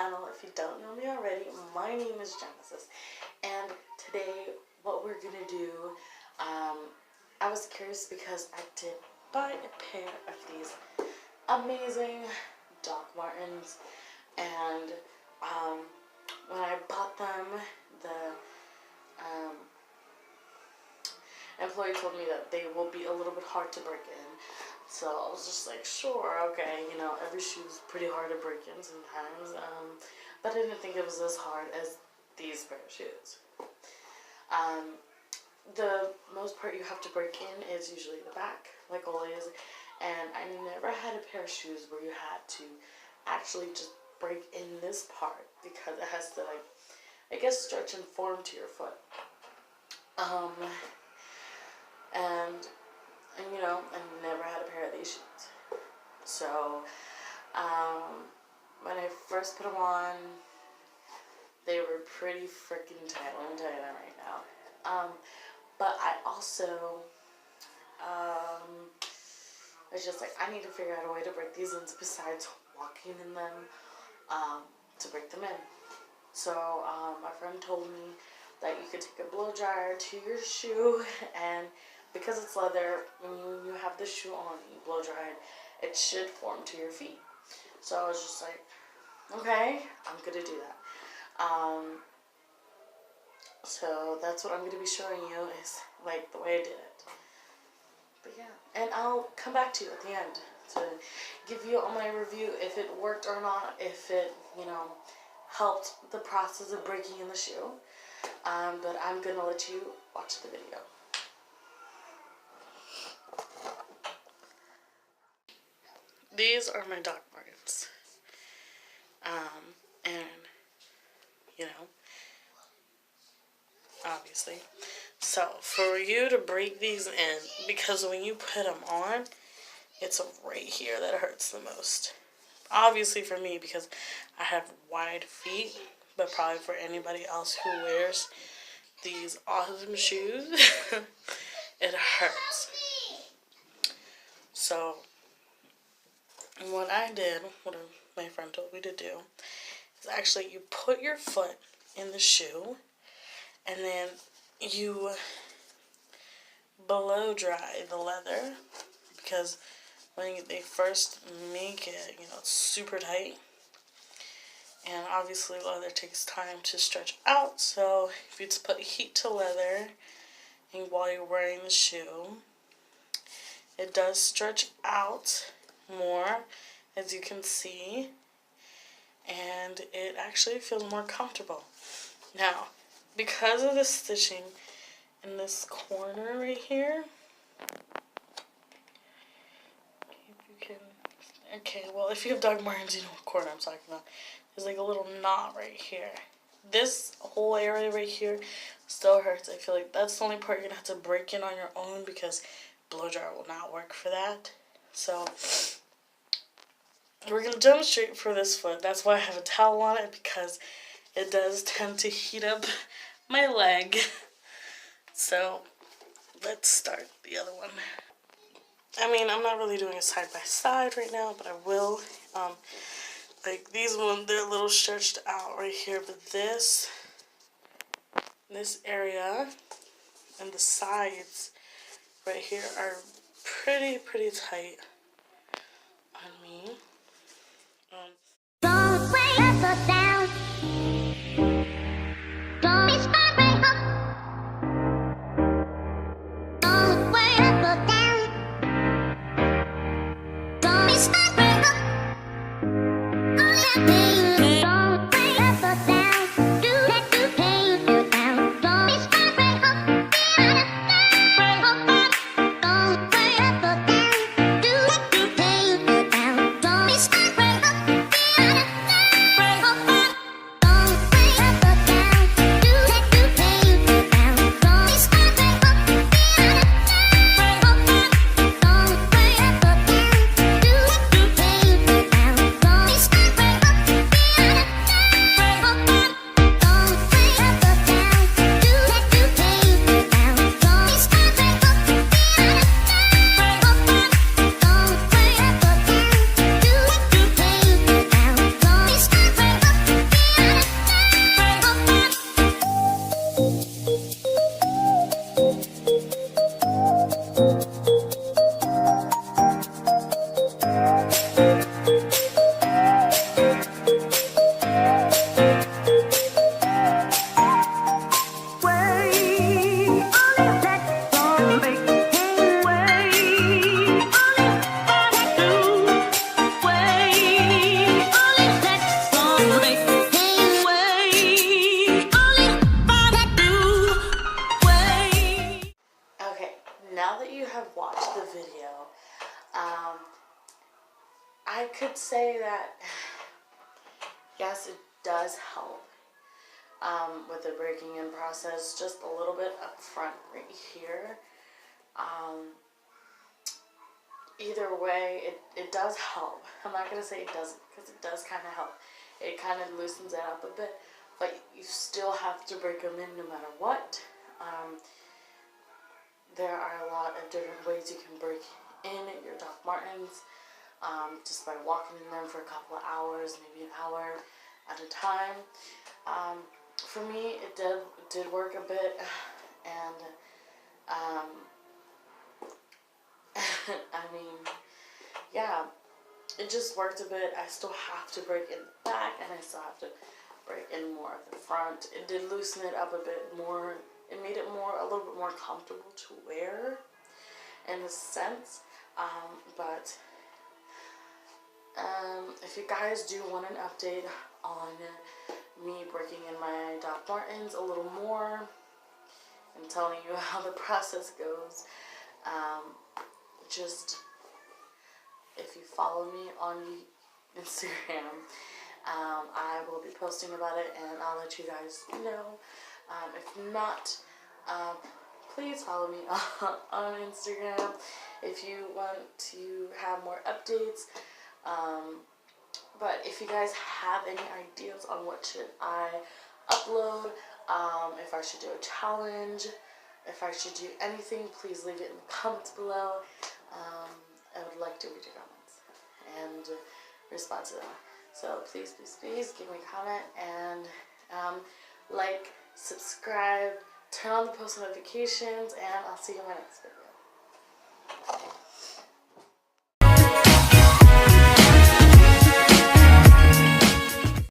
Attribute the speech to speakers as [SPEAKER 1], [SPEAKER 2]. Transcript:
[SPEAKER 1] channel. If you don't know me already, my name is Genesis, and today what we're gonna do, I was curious because I did buy a pair of these amazing Doc Martens, and when I bought them, the employee told me that they will be a little bit hard to break in. So I was just like, sure, okay, you know, every shoe's pretty hard to break in sometimes, but I didn't think it was as hard as these pair of shoes. The most part you have to break in is usually the back, like always, and I never had a pair of shoes where you had to actually just break in this part because it has to, like, I guess, stretch and form to your foot. And you know, I never had a pair of these shoes. So, when I first put them on, they were pretty freaking tight. Let me tell you that right now. But I also, was just like, I need to figure out a way to break these in besides walking in them, to break them in. So, my friend told me that you could take a blow dryer to your shoe, and because it's leather, when you have the shoe on and you blow dry it should form to your feet. So I was just like, okay, I'm gonna do that. So that's what I'm gonna be showing you, is like the way I did it. But yeah, and I'll come back to you at the end to give you all my review, if it worked or not, if it, you know, helped the process of breaking in the shoe. But I'm gonna let you watch the video. These are my Doc Martens. And, you know, obviously. So, for you to break these in, because when you put them on, it's right here that hurts the most. Obviously for me, because I have wide feet, but probably for anybody else who wears these awesome shoes, it hurts. So, what I did, what my friend told me to do, is actually you put your foot in the shoe, and then you blow dry the leather, because when they first make it, you know, it's super tight, and obviously leather takes time to stretch out, so if you just put heat to leather and while you're wearing the shoe, it does stretch out more, as you can see, and it actually feels more comfortable. Now, because of the stitching in this corner right here, okay, well, if you have Doc Martens, you know what corner I'm talking about. There's like a little knot right here. This whole area right here still hurts. I feel like that's the only part you're going to have to break in on your own, because blow dryer will not work for that. So, we're going to demonstrate for this foot. That's why I have a towel on it, because it does tend to heat up my leg. So, let's start the other one. I mean, I'm not really doing a side by side right now, but I will. Like these ones, they're a little stretched out right here, but this area and the sides right here are pretty tight on me.
[SPEAKER 2] Don't wait up or down. Don't be smart right up. Don't wait up or down. Don't be smart right up. Oh yeah, baby. Don't wait up or down. Do that to pain you down. Don't be smart right up. Be out of there. Don't wait up or down. Do that to pain you down. Don't be smart right up. Be out of there.
[SPEAKER 1] say that, yes, it does help with the breaking in process, just a little bit up front right here. Either way, it does help. I'm not going to say it doesn't, because it does kind of help. It kind of loosens it up a bit, but you still have to break them in no matter what. There are a lot of different ways you can break in your Doc Martens, just by walking in them for a couple of hours, maybe an hour at a time. For me, it did work a bit, and I mean, yeah, it just worked a bit. I still have to break in the back, and I still have to break in more of the front. It did loosen it up a bit more. It made it a little bit more comfortable to wear, in a sense. But if you guys do want an update on me breaking in my Doc Martens a little more and telling you how the process goes, just if you follow me on Instagram, I will be posting about it, and I'll let you guys know. If not, please follow me on Instagram if you want to have more updates. But if you guys have any ideas on what should I upload, if I should do a challenge, if I should do anything, please leave it in the comments below. I would like to read your comments and respond to them. So please, please, please give me a comment, and like, subscribe, turn on the post notifications, and I'll see you in my next video.